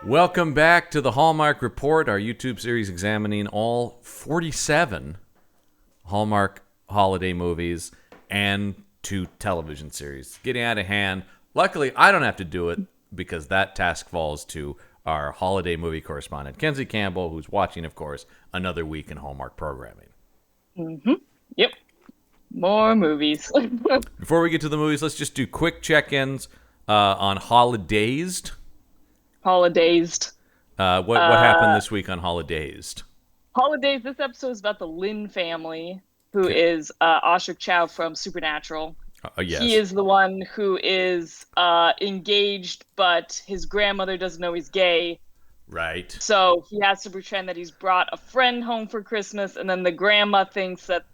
Welcome back to the Hallmark Report, our YouTube series examining all 47 Hallmark holiday movies and 2 television series. Getting out of hand. Luckily, I don't have to do it because that task falls to our holiday movie correspondent, Kinsey Campbell, who's watching, of course, another week in Hallmark programming. Mm-hmm. Yep. More movies. Before we get to the movies, let's just do quick check-ins on Holidayzed. Holidayzed. What happened this week on Holidayzed? Holidays. This episode is about the Lin family, who is Ashok Chow from Supernatural. Yes. He is the one who is engaged, but his grandmother doesn't know he's gay. Right. So he has to pretend that he's brought a friend home for Christmas, and then the grandma thinks that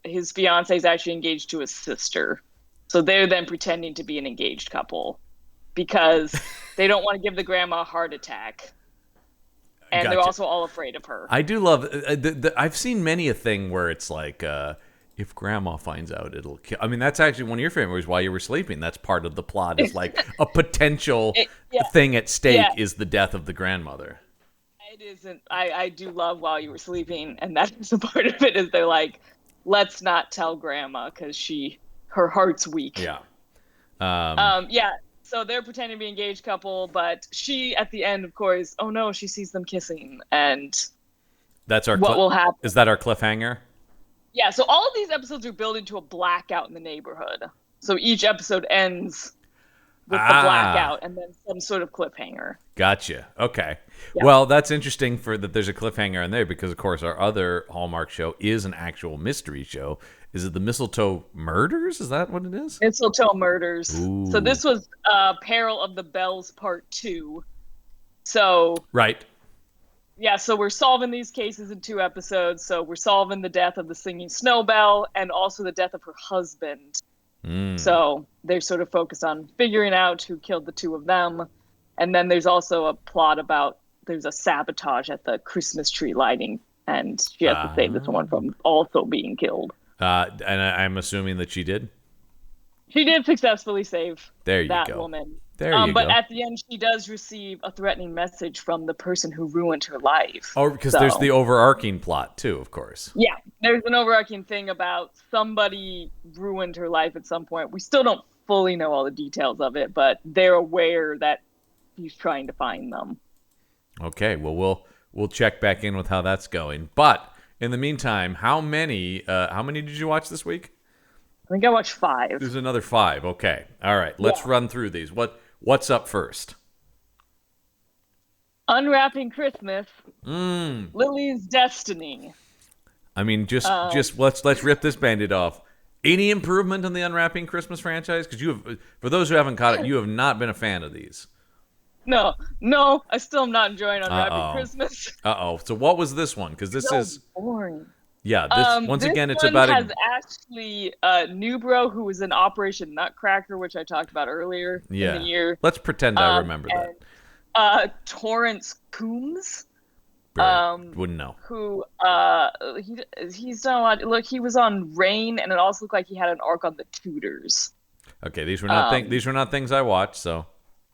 his fiance is actually engaged to his sister. So they're then pretending to be an engaged couple because they don't want to give the grandma a heart attack. And Gotcha. They're also all afraid of her. I do love I've seen many a thing where it's like, if grandma finds out, it'll kill. I mean, that's actually one of your favorite movies, While You Were Sleeping. That's part of the plot. Is like a potential thing at stake is the death of the grandmother. It isn't. I do love While You Were Sleeping, and that's a part of it. Is they're like, let's not tell grandma because her heart's weak. Yeah. Yeah. So they're pretending to be an engaged couple, but she, at the end, of course, oh no, she sees them kissing, and that's our what will happen? Is that our cliffhanger? Yeah. So all of these episodes are building to a blackout in the neighborhood. So each episode ends with the blackout and then some sort of cliffhanger. Gotcha. Okay. Yeah. Well, that's interesting that there's a cliffhanger in there because, of course, our other Hallmark show is an actual mystery show. Is it the Mistletoe Murders? Is that what it is? Mistletoe Murders. Ooh. So this was Peril of the Bells Part 2. So right. Yeah, so we're solving these cases in 2 episodes. So we're solving the death of the singing snowbell and also the death of her husband. So they're sort of focused on figuring out who killed the 2 of them. And then there's also a plot about there's a sabotage at the Christmas tree lighting, and she has to save this one from also being killed. And I'm assuming that she did? She did successfully save that go. woman. There you but go. at the end, she does receive a threatening message from the person who ruined her life. Oh, because there's the overarching plot, too, of course. Yeah, there's an overarching thing about somebody ruined her life at some point. We still don't fully know all the details of it, but they're aware that he's trying to find them. Okay, well, we'll check back in with how that's going. But in the meantime, how many did you watch this week? I think I watched 5. There's another 5. Okay. All right. Let's run through these. What's up first? Unwrapping Christmas. Lily's Destiny. I mean, just let's rip this Band-Aid off. Any improvement in the Unwrapping Christmas franchise? Because for those who haven't caught it, you have not been a fan of these. No, I still am not enjoying Unwrapping Christmas. So what was this one? Because this is boring. Yeah, once again, it's one about has Ashley Newbro, who was in Operation Nutcracker, which I talked about earlier in the year. Let's pretend I remember that. Torrance Coombs. Wouldn't know. Who he's done a lot. Look, he was on Rain, and it also looked like he had an arc on The Tutors. Okay, these were not things I watched. So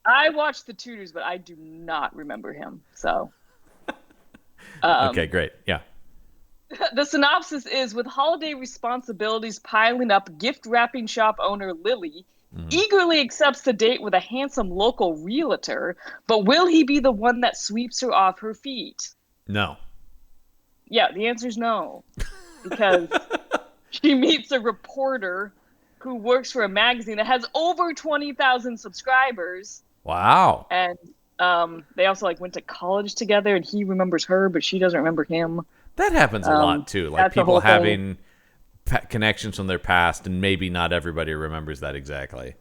I watched The Tutors, but I do not remember him. So okay, great, yeah. The synopsis is, with holiday responsibilities piling up, gift wrapping shop owner Lily eagerly accepts the date with a handsome local realtor, but will he be the one that sweeps her off her feet? No. Yeah, the answer is no. Because she meets a reporter who works for a magazine that has over 20,000 subscribers. Wow. And they also went to college together, and he remembers her, but she doesn't remember him. That happens a lot, too. Like people having connections from their past, and maybe not everybody remembers that exactly.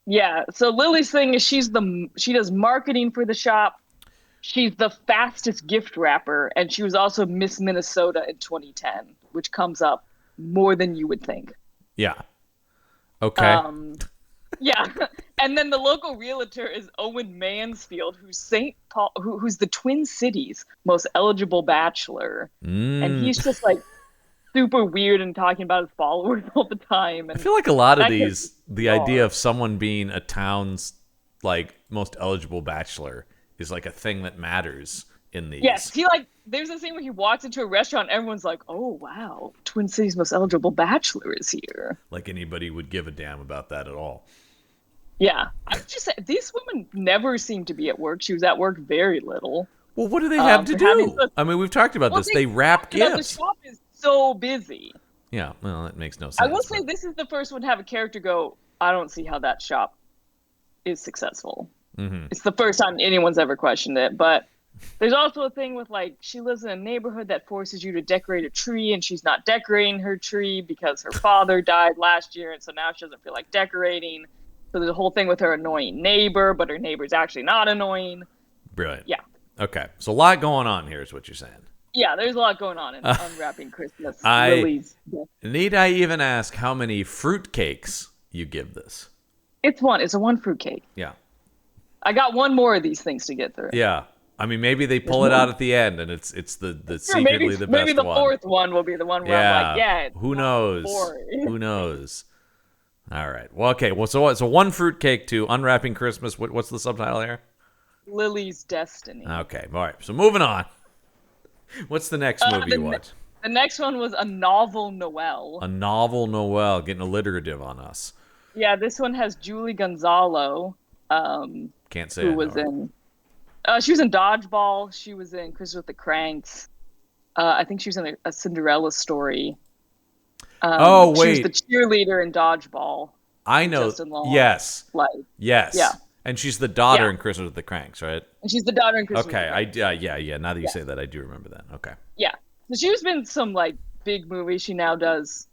Yeah, so Lily's thing is she does marketing for the shop. She's the fastest gift wrapper, and she was also Miss Minnesota in 2010, which comes up more than you would think. Yeah. Okay. Yeah, and then the local realtor is Owen Mansfield, who's St. Paul, who's the Twin Cities' most eligible bachelor, and he's just super weird and talking about his followers all the time. And I feel like a lot of these, the idea of someone being a town's most eligible bachelor is like a thing that matters in these. Yes, there's a scene where he walks into a restaurant, and everyone's like, "Oh wow, Twin Cities' most eligible bachelor is here." Like anybody would give a damn about that at all. Yeah, I would just say these women never seem to be at work. She was at work very little. Well, what do they have to do? I mean, we've talked about this. They wrap gifts. The shop is so busy. Yeah, well, that makes no sense. I will say this is the first one to have a character go, I don't see how that shop is successful. Mm-hmm. It's the first time anyone's ever questioned it. But there's also a thing with, like, she lives in a neighborhood that forces you to decorate a tree, and she's not decorating her tree because her father died last year, and so now she doesn't feel like decorating. So there's a whole thing with her annoying neighbor, but her neighbor's actually not annoying. Brilliant. Yeah. Okay, so a lot going on here is what you're saying. Yeah, there's a lot going on in Unwrapping Christmas. Need I even ask how many fruitcakes you give this? It's a one fruitcake. Yeah. I got one more of these things to get through. Yeah. I mean, maybe they pull it out at the end, and it's the secretly the best one. Maybe the fourth one will be the one where I'm like, yeah. Who knows? Who knows? All right. Well, okay. Well, so one fruitcake to Unwrapping Christmas. What's the subtitle here? Lily's Destiny. Okay. All right. So moving on. What's the next movie you watch? The next one was A Novel Noel. A Novel Noel, getting alliterative on us. Yeah, this one has Julie Gonzalo. Can't say who was in. She was in Dodgeball. She was in Christmas with the Cranks. I think she was in a Cinderella Story. Wait. She was the cheerleader in Dodgeball. I know. Yes. Yes. Yeah. And she's the daughter in Christmas with the Cranks, right? And she's the daughter in Christmas. Okay. Yeah. Now that you say that, I do remember that. Okay. Yeah. So she's been in some like big movies. She now does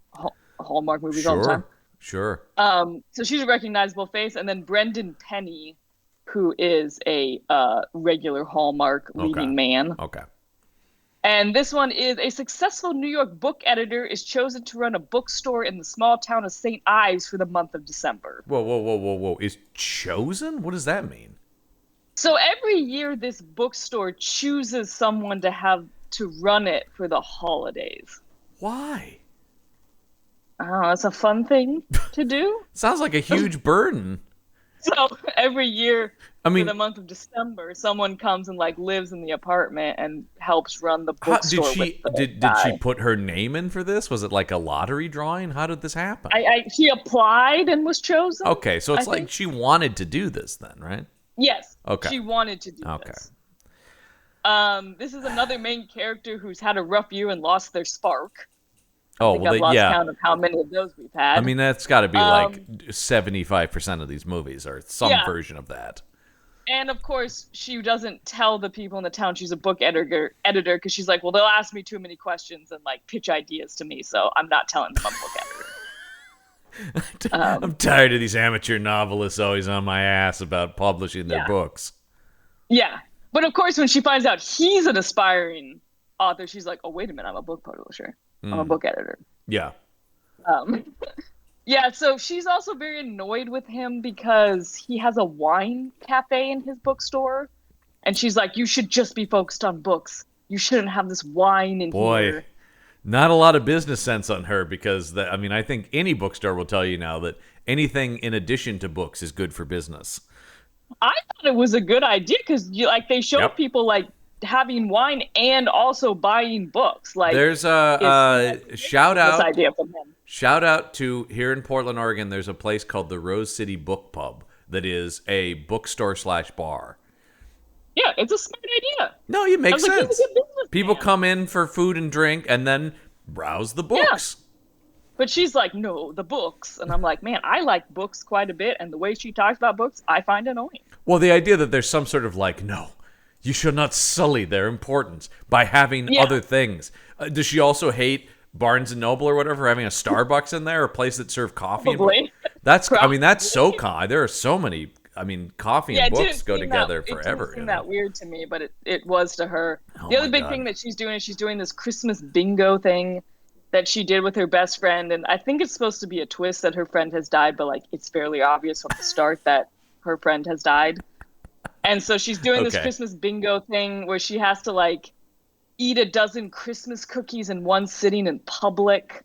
Hallmark movies all the time. Sure. So she's a recognizable face, and then Brendan Penny, who is a regular Hallmark leading man. Okay. And this one is a successful New York book editor is chosen to run a bookstore in the small town of St. Ives for the month of December. Whoa. Is chosen? What does that mean? So every year this bookstore chooses someone to run it for the holidays. Why? Oh, it's a fun thing to do. Sounds like a huge burden. So every year, for the month of December, someone comes and like lives in the apartment and helps run the bookstore. Did she put her name in for this? Was it like a lottery drawing? How did this happen? She applied and was chosen. Okay, so it's like she wanted to do this then, right? Yes. Okay. She wanted to do this. This is another main character who's had a rough year and lost their spark. I've lost count of how many of those we've had. I mean, that's got to be like 75% of these movies are some version of that. And of course, she doesn't tell the people in the town she's a book editor because she's like, well, they'll ask me too many questions and like pitch ideas to me, so I'm not telling them I'm a book editor. I'm tired of these amateur novelists always on my ass about publishing their books. Yeah. But of course, when she finds out he's an aspiring author, she's like, oh, wait a minute, I'm a book publisher. I'm a book editor. Yeah. So she's also very annoyed with him because he has a wine cafe in his bookstore. And she's like, you should just be focused on books. You shouldn't have this wine in here. Not a lot of business sense on her because, I think any bookstore will tell you now that anything in addition to books is good for business. I thought it was a good idea because they show people like having wine and also buying books. Like, there's a shout out. This idea from him. Shout out to here in Portland, Oregon. There's a place called the Rose City Book Pub that is a bookstore / bar. Yeah, it's a smart idea. No, it makes sense. People come in for food and drink and then browse the books. Yeah. But she's like, no, the books. And I'm like, man, I like books quite a bit. And the way she talks about books, I find annoying. Well, the idea that there's some sort of like, no, you should not sully their importance by having other things. Does she also hate Barnes & Noble or whatever, having a Starbucks in there, a place that serves coffee? Probably. That's so common. There are so many. Coffee and books go together forever. It didn't seem that weird to me, but it was to her. The other big thing that she's doing is she's doing this Christmas bingo thing that she did with her best friend. And I think it's supposed to be a twist that her friend has died, but like it's fairly obvious from the start that her friend has died. And so she's doing this Christmas bingo thing where she has to like eat a dozen Christmas cookies in one sitting in public.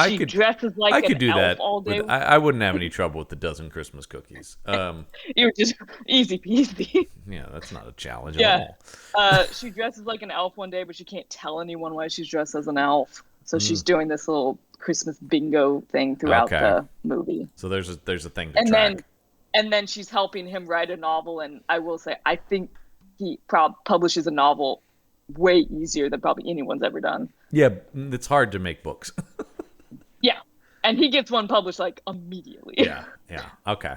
She dresses like I an could do elf that. all day. I wouldn't have any trouble with the dozen Christmas cookies. You were just easy peasy. Yeah, that's not a challenge at Yeah. all. She dresses like an elf one day, but she can't tell anyone why she's dressed as an elf. So she's doing this little Christmas bingo thing throughout the movie. So there's a thing to track. And then she's helping him write a novel. And I will say, I think he publishes a novel way easier than probably anyone's ever done. Yeah, it's hard to make books. Yeah. And he gets one published like immediately. Yeah. Okay.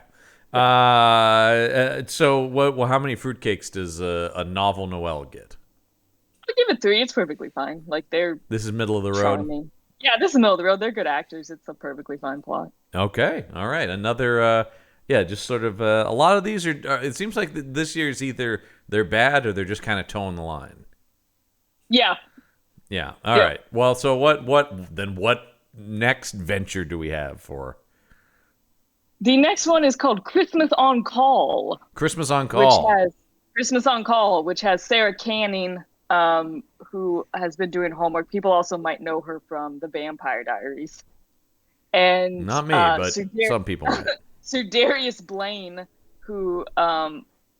So how many fruitcakes does a novel Noel get? I give it 3. It's perfectly fine. Like This is middle of the road. charming. Yeah, this is middle of the road. They're good actors. It's a perfectly fine plot. Okay. All right. Another just sort of a lot of these are it seems like this year's either they're bad or they're just kind of towing the line. Yeah. Yeah. All right. Well, so what next venture do we have for? The next one is called Christmas on Call. Christmas on Call. Which has Sarah Canning, who has been doing Hallmark. People also might know her from The Vampire Diaries. And not me, but some people might. Sir Darius Blaine, who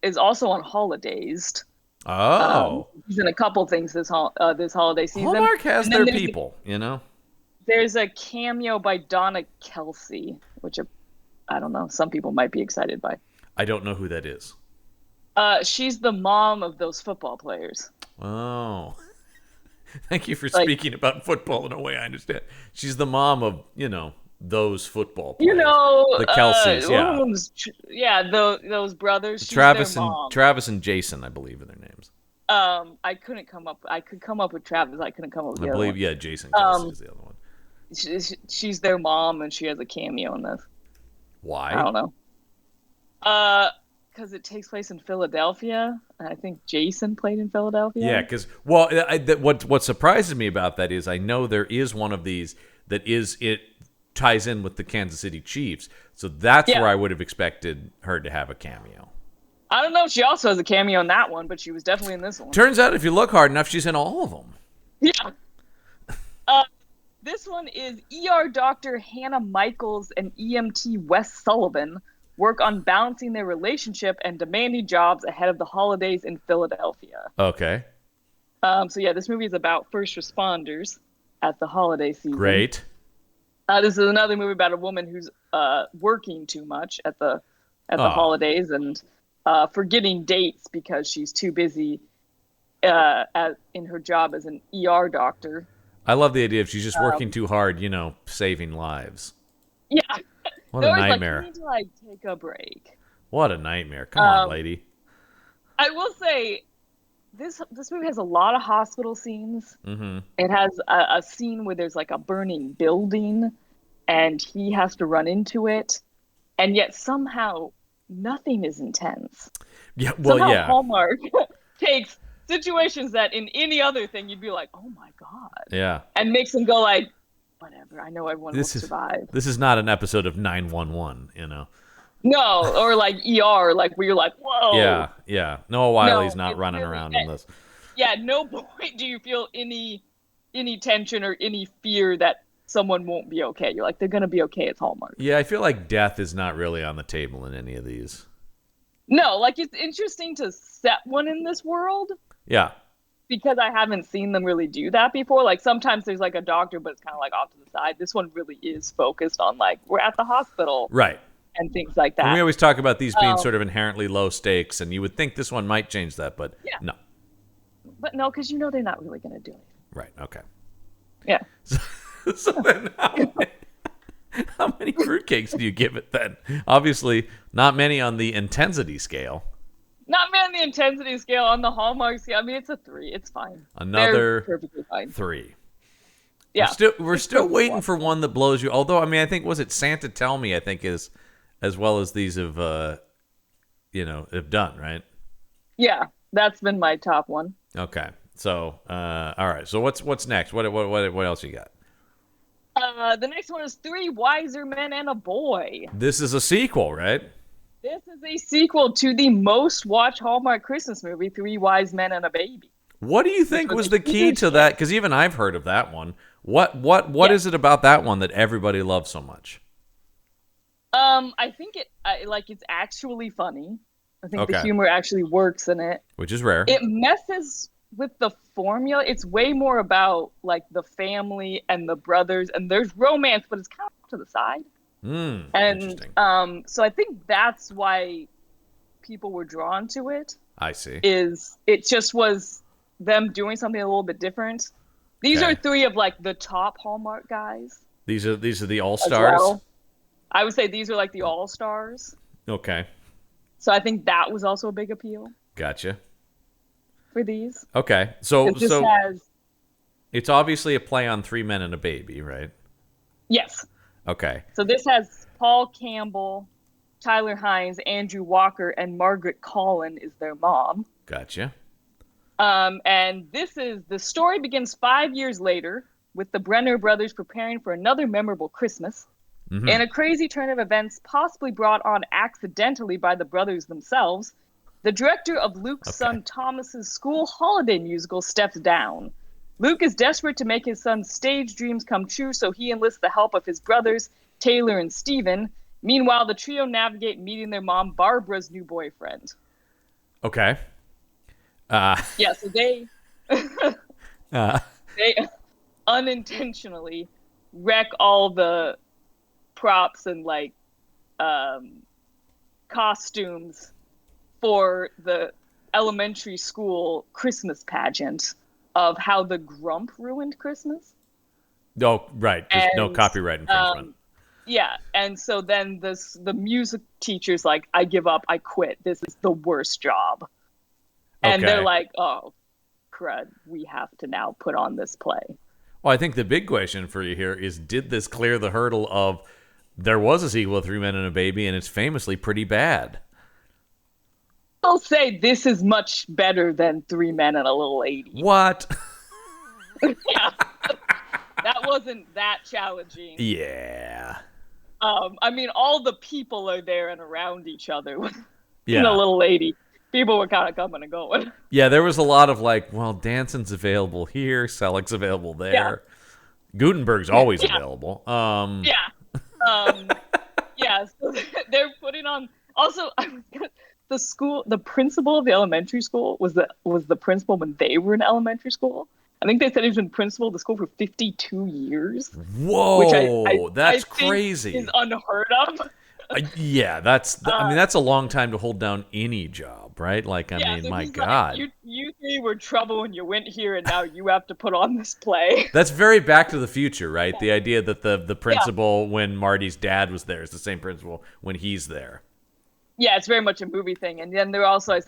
is also on Holidays. Oh. He's in a couple things this holiday season. Hallmark has their people, you know? There's a cameo by Donna Kelsey, which I don't know. Some people might be excited by. I don't know who that is. She's the mom of those football players. Oh. Thank you for speaking about football in a way I understand. She's the mom of, those football players. The Kelseys, those brothers. Travis and Jason, I believe, are their names. I could come up with Travis. I couldn't come up with the other one. Jason Kelsey is the other one. She's their mom, and she has a cameo in this. Why? I don't know. Because it takes place in Philadelphia, and I think Jason played in Philadelphia. Yeah, because what surprises me about that is I know there is one of these that ties in with the Kansas City Chiefs, so that's where I would have expected her to have a cameo. I don't know if she also has a cameo in that one, but she was definitely in this one. Turns out if you look hard enough, she's in all of them. Yeah. This one is ER Dr. Hannah Michaels and EMT Wes Sullivan work on balancing their relationship and demanding jobs ahead of the holidays in Philadelphia. Okay. This movie is about first responders at the holiday season. Great. This is another movie about a woman who's working too much at the holidays and forgetting dates because she's too busy in her job as an ER doctor. I love the idea of she's just working too hard, saving lives. Yeah. What a nightmare. You need to take a break. What a nightmare. Come on, lady. I will say, this movie has a lot of hospital scenes. Mm-hmm. It has a scene where there's a burning building and he has to run into it. And yet somehow nothing is intense. Yeah, well, somehow Hallmark takes situations that in any other thing you'd be like, oh my God. Yeah. And makes them go whatever, I know everyone will survive. This is not an episode of 911, No, or ER, where you're like, whoa. Yeah. Noah Wiley's not running around in this. Yeah, no point do you feel any tension or any fear that someone won't be okay. You're like, they're going to be okay. It's Hallmark. Yeah, I feel like death is not really on the table in any of these. No, it's interesting to set one in this world. Yeah. Because I haven't seen them really do that before. Sometimes there's a doctor, but it's kind of off to the side. This one really is focused on we're at the hospital. Right. And things like that. And we always talk about these being sort of inherently low stakes, and you would think this one might change that, but no. But no, because they're not really going to do it. Right, okay. Yeah. So then how many fruitcakes do you give it then? Obviously, not many on the intensity scale. Not many on the intensity scale, on the Hallmark scale. I mean, it's a 3. It's fine. Another perfectly fine. 3. Yeah. We're still waiting for one that blows you. Although, I mean, I think, was it Santa Tell Me, I think, is as well as these have done, right? Yeah, that's been my top one. Okay. So, all right. So what's next? What else you got? The next one is Three Wiser Men and a Boy. This is a sequel, right? This is a sequel to the most watched Hallmark Christmas movie, Three Wise Men and a Baby. What do you think was the key to that? Because even I've heard of that one. What is it about that one that everybody loves so much? I think it's actually funny. I think the Okay. humor actually works in it. Which is rare. It messes with the formula. It's way more about like the family and the brothers, and there's romance, but it's kind of off to the side. And Interesting. so I think that's why people were drawn to it. I see. Is it just was them doing something a little bit different. These Okay. are three of like the top Hallmark guys These are the all as stars. well. I would say these are like the all stars. Okay. So I think that was also a big appeal Gotcha. for these. Okay. So 'Cause this has it's obviously a play on Three Men and a Baby, right? yes. Okay. So this has Paul Campbell, Tyler Hines, Andrew Walker, and Margaret Collin is their mom. Gotcha. And the story begins 5 years later with the Brenner brothers preparing for another memorable Christmas. In a crazy turn of events, possibly brought on accidentally by the brothers themselves, the director of Luke's son Thomas's school holiday musical steps down. Luke is desperate to make his son's stage dreams come true, so he enlists the help of his brothers, Taylor and Stephen. Meanwhile, the trio navigate meeting their mom, Barbara's new boyfriend. Okay. Yeah, so they unintentionally wreck all the props and like costumes for the elementary school Christmas pageant of how the Grump ruined Christmas. Oh, right. Just no And, copyright infringement. Yeah, and so then the music teacher's like, I give up, I quit. This is the worst job. And Okay. they're like, oh, crud, we have to now put on this play. Well, I think the big question for you here is, did this clear the hurdle of there was a sequel, Three Men and a Baby, and it's famously pretty bad? I'll say this is much better than Three Men and a Little Lady. What? Yeah. That wasn't that challenging. Yeah. I mean, all the people are there and around each other. Yeah. In a Little Lady, people were kind of coming and going. Yeah, there was a lot of like, well, Danson's available here, Selleck's available there. Yeah. Gutenberg's always Yeah. available. Yeah, so they're putting on. Also, the principal of the elementary school was the principal when they were in elementary school. I think they said he's been principal of the school for 52 years. Whoa, Which that's I think crazy. is unheard of. Yeah, that's a long time to hold down any job, right? Like, I mean, so my he's God. like, you three were trouble when you went here, and now you have to put on this play. That's very Back to the Future, right? The idea that the principal when Marty's dad was there is the same principal when he's there. Yeah, it's very much a movie thing. And then they're also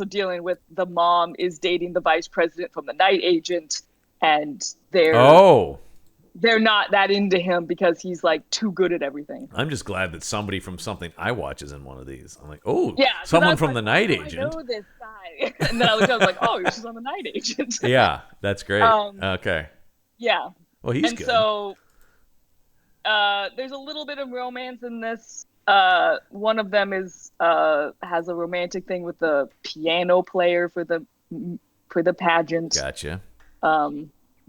dealing with the mom is dating the vice president from the night agent, and they're not that into him because he's like too good at everything. I'm just glad that somebody from something I watch is in one of these. I'm like, oh, Yeah, someone from the night I agent. know this guy. And then I was like, oh, she's on the night agent. Yeah, that's great. Okay. Yeah. Well, he's And good. so there's a little bit of romance in this. One of them has a romantic thing with the piano player for the pageant. Gotcha.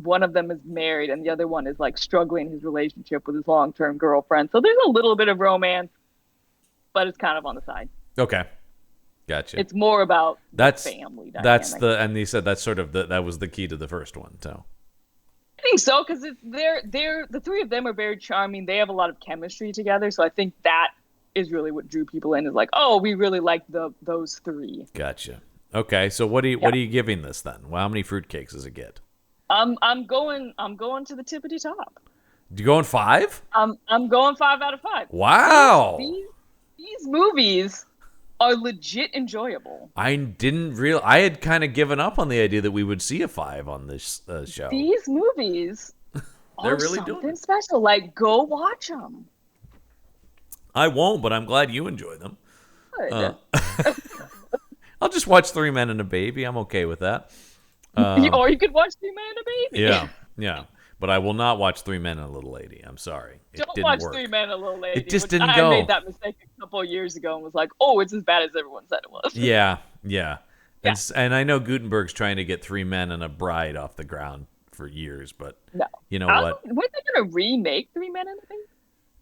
One of them is married, and the other one is like struggling in his relationship with his long-term girlfriend. So there's a little bit of romance, but it's kind of on the side. Okay. Gotcha. It's more about that's family That's dynamic. and they said that's sort of that was the key to the first one. So I think so, because the three of them are very charming. They have a lot of chemistry together, so I think that is really what drew people in. Is like, oh, we really like those three. gotcha. Okay, so what are you giving this then? Well, how many fruitcakes does it get? I'm going to the tippity top. You going 5? I'm going 5 out of 5. Wow. These movies are legit enjoyable. I had kind of given up on the idea that we would see a 5 on this show. These movies They're are really doing something it. special. Like, go watch them. I won't, but I'm glad you enjoy them. Good. I'll just watch Three Men and a Baby. I'm okay with that. Or you could watch Three Men and a Baby. Yeah. But I will not watch Three Men and a Little Lady. I'm sorry. Don't didn't watch work. Three Men and a Little Lady. It just which didn't I go. made that mistake a couple of years ago and was like, oh, it's as bad as everyone said it was. Yeah. And I know Gutenberg's trying to get Three Men and a Bride off the ground for years, but No. you know what? Weren't they going to remake Three Men and a Baby?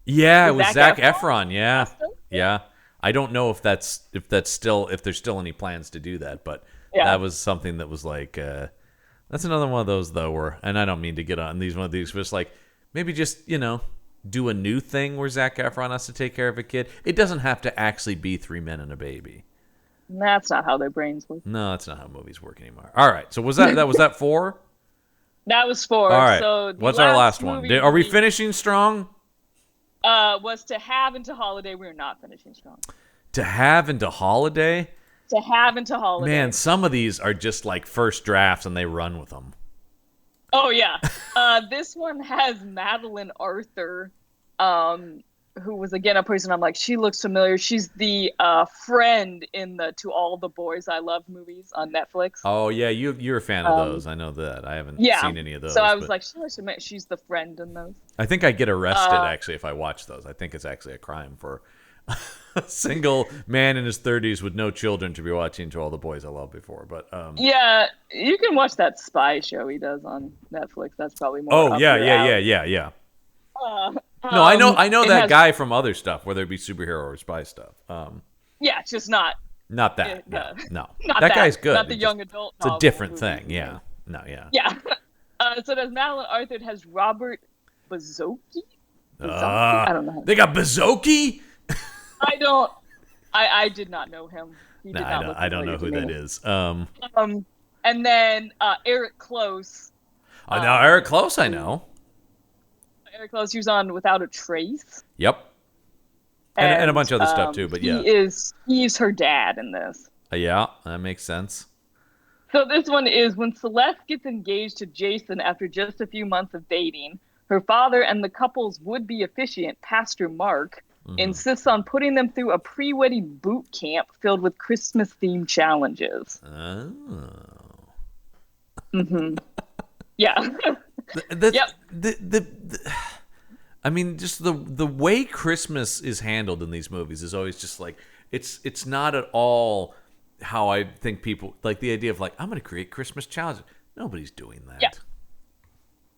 Yeah, it was Zac Efron? Efron. Yeah, yeah. I don't know if there's still any plans to do that, but that was something that was like that's another one of those though where, and I don't mean to get on these one of these, but it's like maybe just do a new thing where Zac Efron has to take care of a kid. It doesn't have to actually be Three Men and a Baby. That's not how their brains work. No, that's not how movies work anymore. All right, so was that 4? That was 4. All right, so what's our last one? Are we finishing strong? Was To Have and To Holiday. We're not finishing strong. To Have and To Holiday? To Have and To Holiday. Man, some of these are just like first drafts and they run with them. Oh, yeah. This one has Madeline Arthur, who was, again, a person I'm like, she looks familiar. She's the friend in the To All the Boys I Love movies on Netflix. Oh, yeah, you're a fan of those. I know that. I haven't seen any of those. So I was like, she's the friend in those. I think I get arrested, actually, if I watch those. I think it's actually a crime for a single man in his 30s with no children to be watching To All the Boys I Love before. But yeah, you can watch that spy show he does on Netflix. That's probably more. Oh, yeah. No, I know that guy from other stuff, whether it be superhero or spy stuff. Yeah, it's just not that. No. Not that guy's good. Not the young adult. It's a different thing. Yeah. No, yeah. Yeah. So there's Madeline Arthur. It has Robert Bazzoki. I don't know. They got Bazzoki? I did not know him. I don't know who that is. And then Eric Close. Now Eric Close, I know. Eric Close, he was on Without a Trace. Yep. And a bunch of other stuff too, but yeah. He's her dad in this. Yeah, that makes sense. So this one is when Celeste gets engaged to Jason after just a few months of dating, her father and the couple's would-be officiant, Pastor Mark, insists on putting them through a pre-wedding boot camp filled with Christmas-themed challenges. Oh. Mm-hmm. Yeah. I mean, just the way Christmas is handled in these movies is always just like it's not at all how I think people like the idea of like I'm going to create Christmas challenges. Nobody's doing that.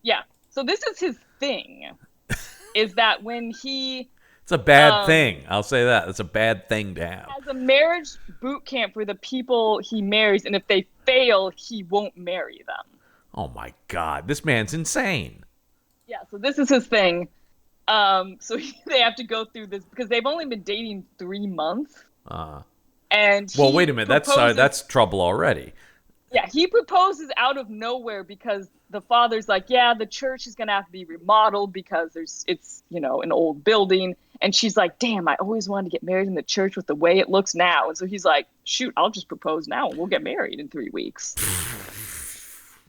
Yeah. So this is his thing, is that when he it's a bad thing. I'll say that it's a bad thing to have. Has a marriage boot camp for the people he marries, and if they fail, he won't marry them. Oh my God, this man's insane. Yeah, so this is his thing. So they have to go through this because they've only been dating 3 months. And well, wait a minute, that's trouble already. Yeah, he proposes out of nowhere because the father's like, yeah, the church is gonna have to be remodeled because it's an old building. And she's like, damn, I always wanted to get married in the church with the way it looks now. And so he's like, shoot, I'll just propose now and we'll get married in 3 weeks. Okay.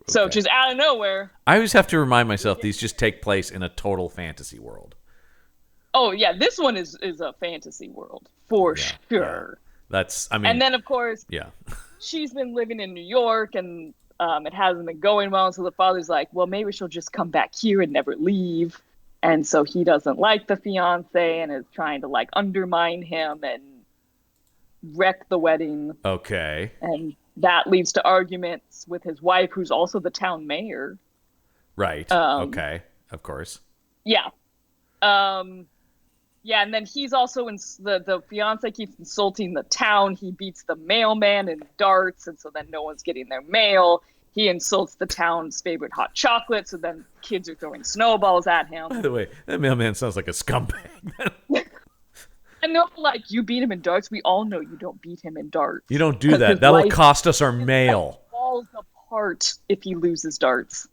So just out of nowhere. I always have to remind myself these just take place in a total fantasy world. Oh, yeah, this one is a fantasy world for sure. Yeah. And then, of course, she's been living in New York and it hasn't been going well. So the father's like, well, maybe she'll just come back here and never leave. And so he doesn't like the fiance and is trying to like undermine him and wreck the wedding. Okay. And that leads to arguments with his wife, who's also the town mayor. Right. Okay. Of course. Yeah. Yeah, and then he's also the fiance keeps insulting the town. He beats the mailman in darts, and so then no one's getting their mail. He insults the town's favorite hot chocolate, so then kids are throwing snowballs at him. By the way, that mailman sounds like a scumbag. And they're like, you beat him in darts? We all know you don't beat him in darts. You don't do that. That'll cost us our mail. Falls apart if he loses darts.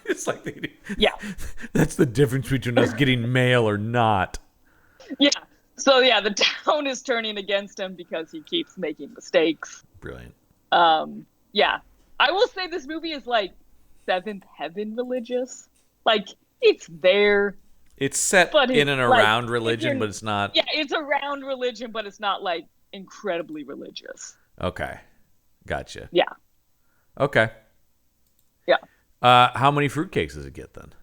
It's like yeah. That's the difference between us getting mail or not. Yeah. So yeah, the town is turning against him because he keeps making mistakes. Brilliant. Yeah. I will say this movie is like Seventh Heaven religious. Like it's there. It's set in and around religion, but it's not. Yeah, it's around religion, but it's not like incredibly religious. Okay. Gotcha. Yeah. Okay. Yeah. How many fruitcakes does it get then?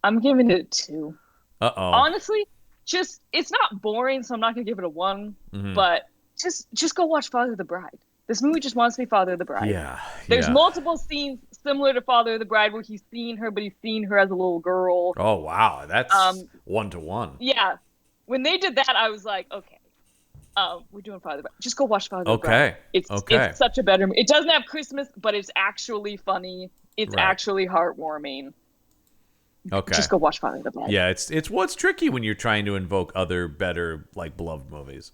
I'm giving it a 2. Uh-oh. Honestly, it's not boring, so I'm not gonna give it a 1. Mm-hmm. But just go watch Father of the Bride. This movie just wants to be Father of the Bride. Yeah. There's yeah. multiple scenes similar to Father of the Bride where he's seen her, but he's seen her as a little girl. Oh, wow. That's 1-to-1. Yeah. When they did that, I was like, okay, we're doing Father of the Bride. Just go watch Father of the Bride. It's such a better movie. It doesn't have Christmas, but it's actually funny. It's actually heartwarming. Okay. Just go watch Father of the Bride. Yeah, it's what's tricky when you're trying to invoke other better, like, beloved movies.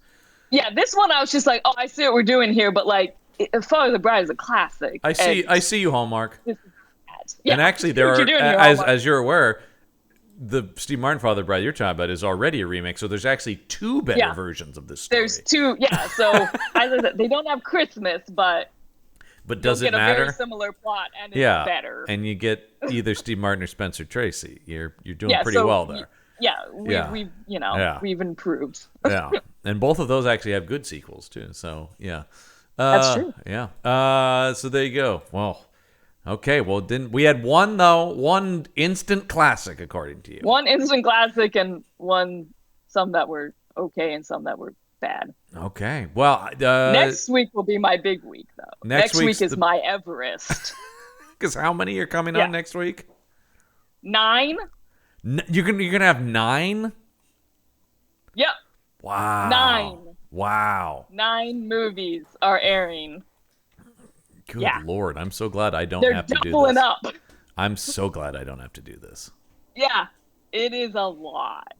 Yeah, this one I was just like, oh, I see what we're doing here, but like, Father of the Bride is a classic. I see you, Hallmark. This is bad. Yeah, and actually, there are, here, as you're aware, the Steve Martin Father of the Bride you're talking about is already a remake, so there's actually 2 better versions of this story. There's 2, so as I said, they don't have Christmas, but does it matter? A very similar plot, and it's better. And you get either Steve Martin or Spencer Tracy. You're doing pretty well there. We've improved. Yeah, and both of those actually have good sequels too. So yeah, that's true. Yeah. So there you go. Well, okay. Well, we had one instant classic according to you. One instant classic and some that were okay and some that were bad. Okay. Well, next week will be my big week though. Next week is my Everest. Because how many are coming on next week? 9. You're gonna have 9? Yep. Wow. 9. Wow. 9 movies are airing. Good Lord. I'm so glad I don't have to do this. They're doubling up. I'm so glad I don't have to do this. Yeah. It is a lot.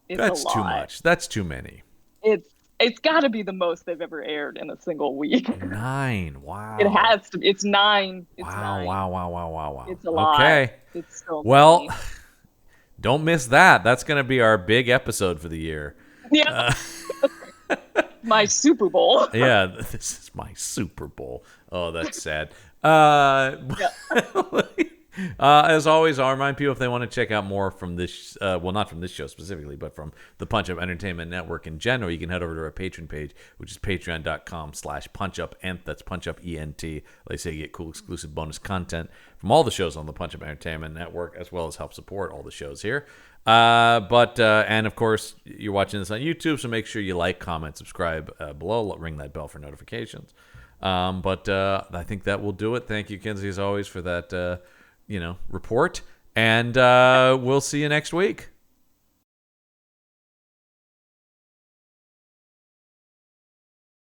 That's too much. That's too many. It's got to be the most they've ever aired in a single week. 9. Wow. It has to be. It's 9. It's wow, 9. Wow. It's a lot. Okay. It's so many. Don't miss that. That's going to be our big episode for the year. Yeah. My Super Bowl. Yeah, this is my Super Bowl. Oh, that's sad. As always, I'll remind people if they want to check out more from this, not from this show specifically, but from the Punch Up Entertainment Network in general, you can head over to our Patreon page, which is patreon.com/punchupent. That's Punch Up ENT. Like I say, you get cool exclusive bonus content from all the shows on the Punch Up Entertainment Network, as well as help support all the shows here. And of course, you're watching this on YouTube, so make sure you like, comment, subscribe below, ring that bell for notifications. I think that will do it. Thank you, Kinsey, as always, for that report, and we'll see you next week.